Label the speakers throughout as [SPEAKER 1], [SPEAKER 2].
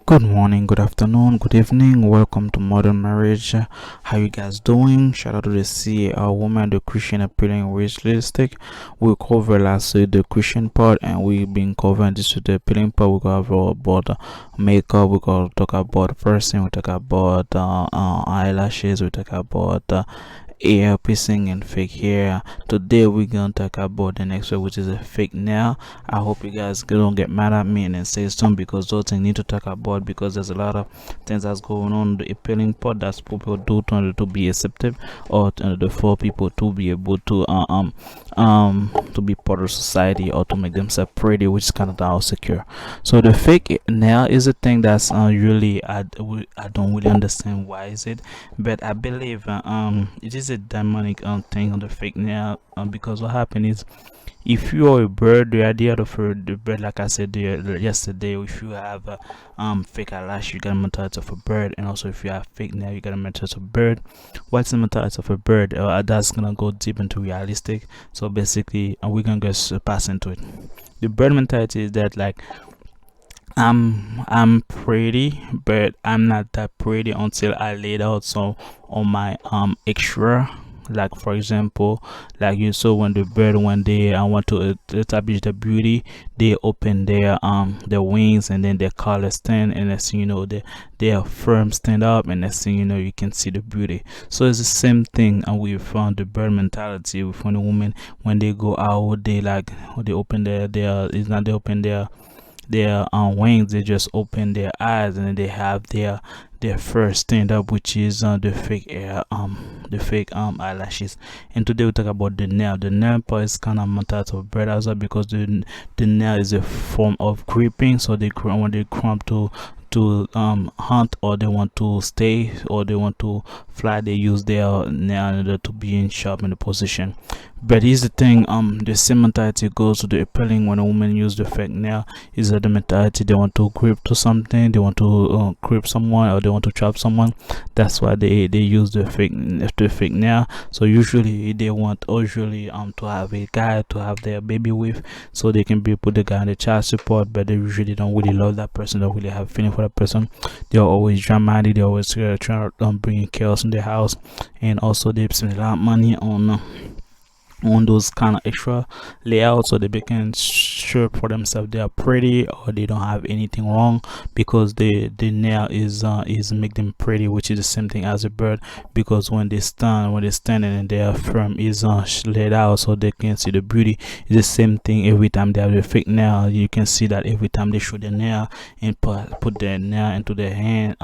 [SPEAKER 1] Good morning, good afternoon, good evening. Welcome to Modern Marriage. How you guys doing? Shout out to the C woman, the Christian appealing realistic. We cover last week the Christian part, and we've been covering this with the appealing part. We go about makeup. We go talk about person. We talk about eyelashes. We talk about ear piercing and fake hair. Today we're gonna talk about the next one, which is a fake nail. I hope you guys don't get mad at me and then say something, because those things need to talk about, because there's a lot of things that's going on the appealing part that people do to be accepted, or for people to be able to be part of society, or to make themselves pretty, which is kind of down secure. So the fake nail is a thing that's really I don't really understand why is it, but I believe it is a demonic thing on the fake nail, because what happened is, if you are a bird, the idea of the bird, like I said yesterday, if you have fake eyelash, you got a mentality of a bird, and also if you have fake nail, you got a mentality of a bird. What's the mentality of a bird? That's gonna go deep into realistic. So basically, we're gonna just pass into it. The bird mentality is that, like, I'm pretty, but I'm not that pretty until I laid out some on my extra. Like, for example, like you saw when the bird, when they want to establish the beauty, they open their wings, and then their collar stand, and next thing you know, their firm stand up, and next thing you know, you can see the beauty. So it's the same thing, and we found the bird mentality with the women. When they go out, they open their it's not they open their wings, they just open their eyes, and then they have their first stand up, which is the fake eyelashes. And today we talk about the nail. The nail part is kind of mentality of bird as well, because the nail is a form of creeping. So when they crump to hunt, or they want to stay, or they want to fly, they use their nail in order to be in sharp in the position. But here's the thing, the same mentality goes to the appealing. When a woman use the fake nail, is that the mentality they want to grip to something, they want to grip someone, or they want to trap someone. That's why they use the fake nail. So usually they want to have a guy to have their baby with, so they can put the guy on the child support. But they usually don't really love that person, don't really have feeling for that person. They're always dramatic, they always trying to bring chaos in their house, and also they spend a lot of money on those kind of extra layouts, so they can sure for themselves they are pretty, or they don't have anything wrong, because the nail is make them pretty, which is the same thing as a bird. Because when they stand and their firm is laid out, so they can see the beauty. It's the same thing every time they have a fake nail. You can see that every time they show the nail and put their nail into their hand,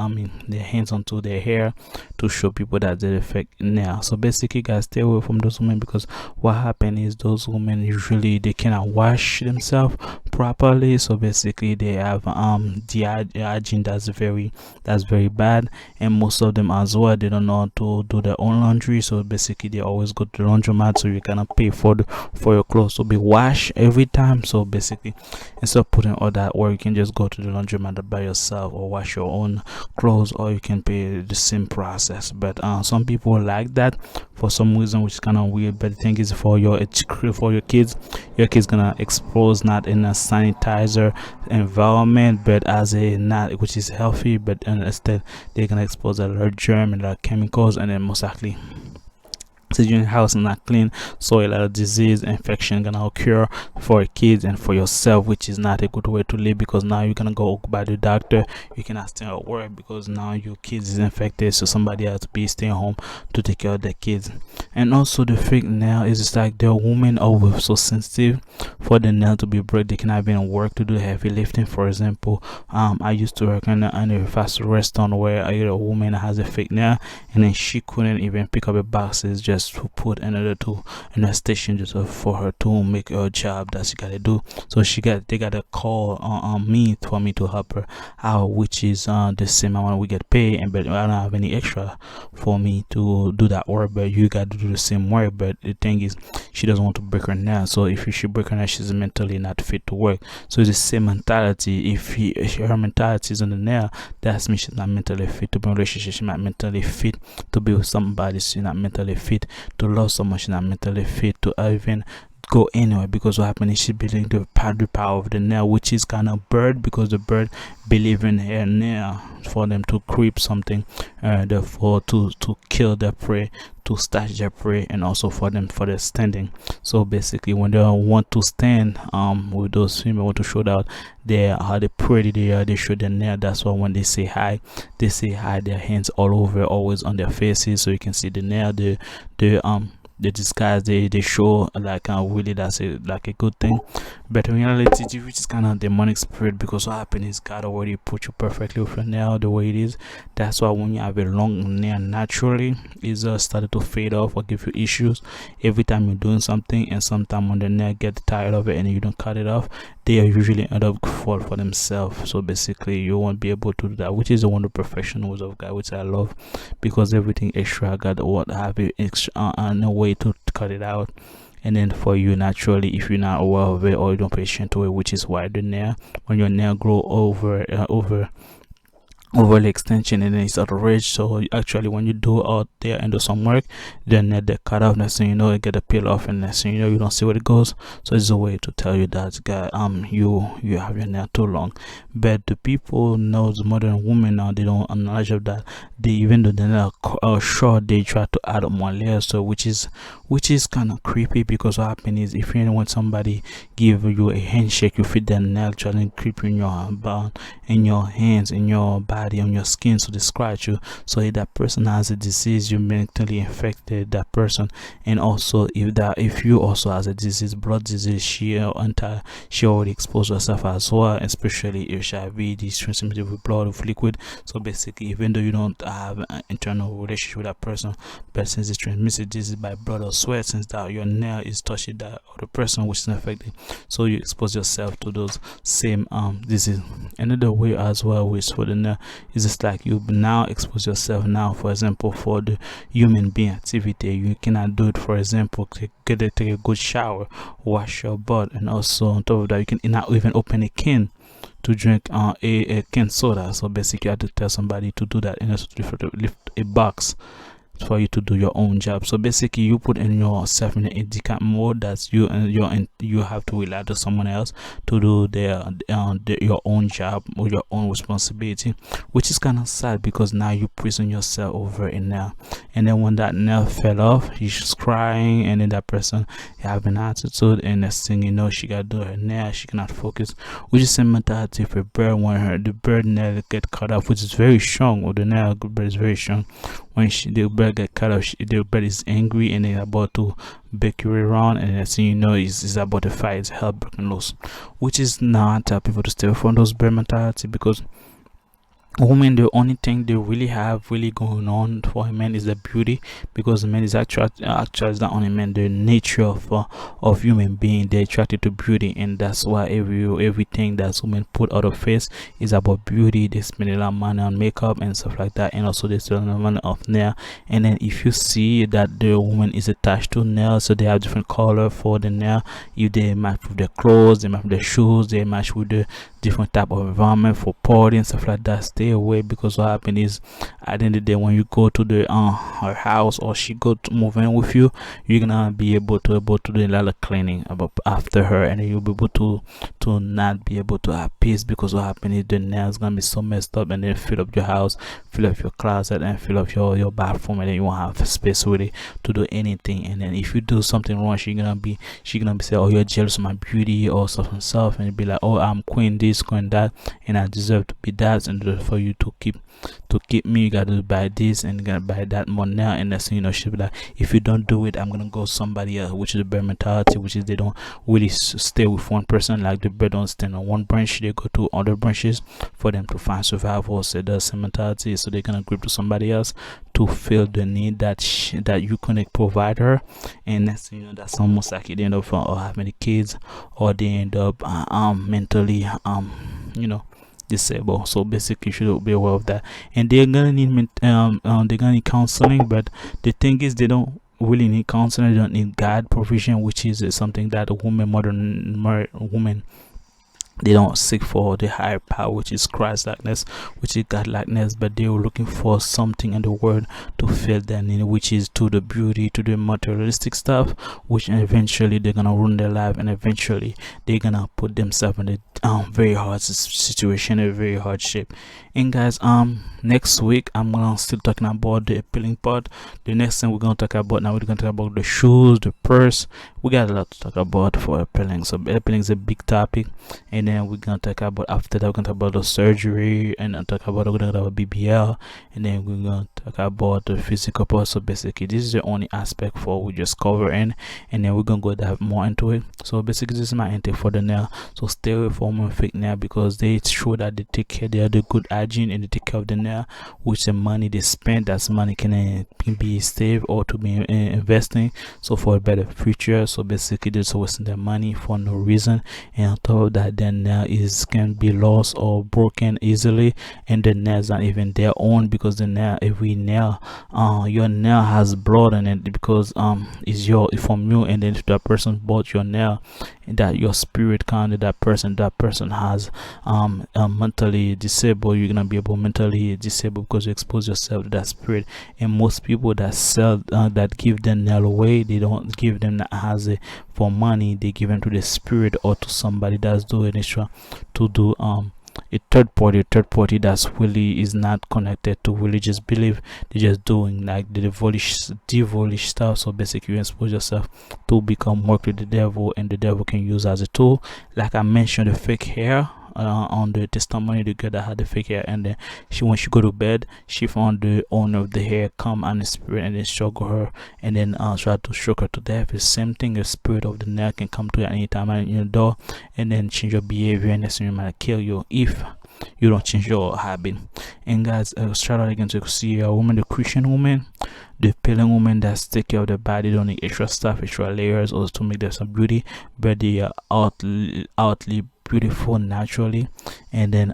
[SPEAKER 1] their hands onto their hair, to show people that they're a fake nail. So basically, guys, stay away from those women, because what happens is those women usually they cannot wash themselves properly. So basically, they have the hygiene that's very bad, and most of them as well, they don't know how to do their own laundry. So basically, they always go to the laundromat, so you cannot pay for your clothes to be washed every time. So basically, instead of putting all that work, you can just go to the laundromat by yourself, or wash your own clothes, or you can pay the same process. But some people like that for some reason, which is kind of weird. But the thing is, for your kids, gonna expose not in a sanitizer environment, but as a not which is healthy, but instead they're gonna expose a lot of germ and a lot of chemicals, and then most likely, since your house is not clean, so a lot of disease infection gonna occur for kids and for yourself, which is not a good way to live. Because now you're gonna go by the doctor, you cannot stay at work, because now your kids is infected, so somebody has to be staying home to take care of the kids. And also the fake nail is just like the women are so sensitive for the nail to be broke, they cannot even work to do heavy lifting. For example, I used to work in a fast food restaurant where a woman has a fake nail, and then she couldn't even pick up a boxes just to put another two in a station, just for her to make her job that she gotta do. So they got a call on me for me to help her out, which is the same amount we get paid, and but I don't have any extra for me to do that work, but you got to do the same work. But the thing is, she doesn't want to break her nail, so if she break her nail, she's mentally not fit to work. So it's the same mentality. If her mentality is on the nail, that means she's not mentally fit to be in a relationship, she's not mentally fit to be with somebody, she's not mentally fit to love someone, she's not mentally fit to even go anywhere, because what happened is she believing the power of the nail, which is kind of bird, because the bird believe in her nail for them to creep something, therefore to kill their prey, to stash their prey, and also for them for their standing. So basically when they want to stand with those female, want to show that they how they pretty they are, they show their nail. That's why when they say hi, their hands all over, always on their faces, so you can see the nail, the disguise they show, like really that's like a good thing. But in reality, which is kind of demonic spirit, because what happened is God already put you perfectly with your nail the way it is. That's why when you have a long nail, naturally it's started to fade off or give you issues every time you're doing something. And sometimes when the nail get tired of it and you don't cut it off, they usually end up fall for themselves. So basically you won't be able to do that, which is the one of the perfection was of God, which I love, because everything extra God what have it extra no way to cut it out. And then for you, naturally, if you're not aware of it or you don't pay attention to it, which is why the nail, when your nail grow overly extension and then it's out of reach. So actually when you do out there and do some work, then they cut off, next thing you know, you get a peel off, and next thing you know, you don't see where it goes. So it's a way to tell you that you have your nail too long. But the people knows modern women now, they don't acknowledge of that. They, even though they're not short, they try to add up more layers, so which is kind of creepy, because what happens is if you want somebody give you a handshake, you feel their nail trying to creep in your bone, in your hands, in your body, on your skin, so they scratch you. So if that person has a disease, you mentally infected that person. And also if you also has a disease, blood disease, she already exposed herself as well, especially HIV, this transmitted with blood, with liquid. So basically, even though you don't have an internal relationship with that person, but since it's transmitted disease by blood or sweat, since that your nail is touching that other person which is infected, so you expose yourself to those same disease. Another way as well with for the nail is just like you now expose yourself now, for example, for the human being activity. You cannot do it, for example, take a good shower, wash your butt, and also on top of that you can not even open a can to drink a can soda. So basically you have to tell somebody to do that, and also to lift a box for you to do your own job. So basically you put in yourself in an indicate mode that you have to rely to someone else to do your own job or your own responsibility, which is kind of sad, because now you prison yourself over a nail. And then when that nail fell off, she's crying, and then that person have an attitude, and next thing you know, she got to do her nail, she cannot focus, which is same mentality for a bird. When the bird nail get cut off, which is very strong, or the nail bird is very strong, when the bird get cut off, the bird is angry and then about to back you around, and next thing you know is about to fight, it's hell broken loose, which is not tell people to stay from those bird mentality, because women, the only thing they really have really going on for a man is the beauty, because men is actually is not only men, the nature of human being, they're attracted to beauty. And that's why everything that women put out of face is about beauty. They spend a lot of money on makeup and stuff like that, and also they spend a lot of money of nail. And then if you see that the woman is attached to nails, so they have different color for the nail, if they match with their clothes, they match with their shoes, they match with the different type of environment for party and stuff like that, stay away. Because what happens is at the end of the day, when you go to the her house, or she go to move in with you, you're gonna be able to do a lot of cleaning about after her, and you'll be able to not be able to have peace, because what happens is the nails gonna be so messed up, and then fill up your house, fill up your closet, and fill up your bathroom, and then you won't have space really to do anything. And then if you do something wrong, she's gonna be say, oh, you're jealous of my beauty or stuff, and be like, oh, I'm queen this, queen that, and I deserve to be that. And for you to keep me, you gotta buy this and you gotta buy that more now. And that's, you know, she'll be like, if you don't do it, I'm gonna go somebody else, which is the bird mentality, which is they don't really stay with one person. Like the bird don't stand on one branch, they go to other branches for them to find survival. So that's the mentality. So they're gonna grip to somebody else to fill the need that you couldn't provide her. And that's, you know, that's almost like they end up or having kids, or they end up mentally you know, disabled. So basically you should be aware of that. And they're gonna need counseling, but the thing is, they don't really need counseling, they don't need God provision, which is something that a woman, modern woman They don't seek for the higher power, which is Christ likeness, which is God likeness, but they were looking for something in the world to fill them in, which is to the beauty, to the materialistic stuff, which eventually they're gonna ruin their life, and eventually they're gonna put themselves in a very hard situation, a very hard shape. And guys, next week I'm gonna still talking about the appealing part. The next thing we're gonna talk about now, we're gonna talk about the shoes, the purse. We got a lot to talk about for appealing. So appealing is a big topic, and then we're gonna talk about, after that we're gonna talk about the surgery, and then we're gonna talk about BBL, and then we're gonna talk about the physical part. So basically this is the only aspect for we just cover in, and then we're gonna go dive more into it. So basically this is my intake for the nail. So stay away from fake nail, because they show that they take care, they are the good hygiene, and they take care of the nail, which the money they spend, that's money can be saved or to be investing, so for a better future. So basically they're just wasting their money for no reason, and on top of that, their nail can be lost or broken easily, and the nail's not even their own, because the nail, every nail, your nail has blood in it, because it's from you, and then if that person bought your nail, that your spirit kind of that person has mentally disabled, you're gonna be able mentally disabled, because you expose yourself to that spirit. And most people that sell that give the nail away, they don't give them as a for money, they give them to the spirit or to somebody that's doing extra to do a third party that's really is not connected to religious belief. They're just doing like the devilish stuff. So basically you expose yourself to become work with the devil, and the devil can use as a tool. Like I mentioned, the fake hair on the testimony, the girl that had the fake hair, and then when she go to bed, she found the owner of the hair come and the spirit, and then struggle her, and then try to stroke her to death. The same thing, the spirit of the nail can come to you at any time at your door, and then change your behavior, and that's when it might kill you if you don't change your habit. And guys, shout out again to see a woman, the Christian woman, the peeling woman that's take care of the body, don't need extra stuff, extra layers, or to make them some beauty, but they are outly beautiful naturally, and then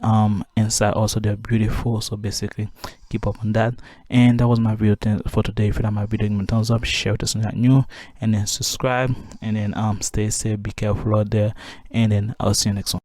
[SPEAKER 1] inside also they're beautiful. So basically keep up on that. And that was my video for today. If you like my video, give me a thumbs up, share with us not new, and then subscribe, and then stay safe, be careful out there, and then I'll see you next one.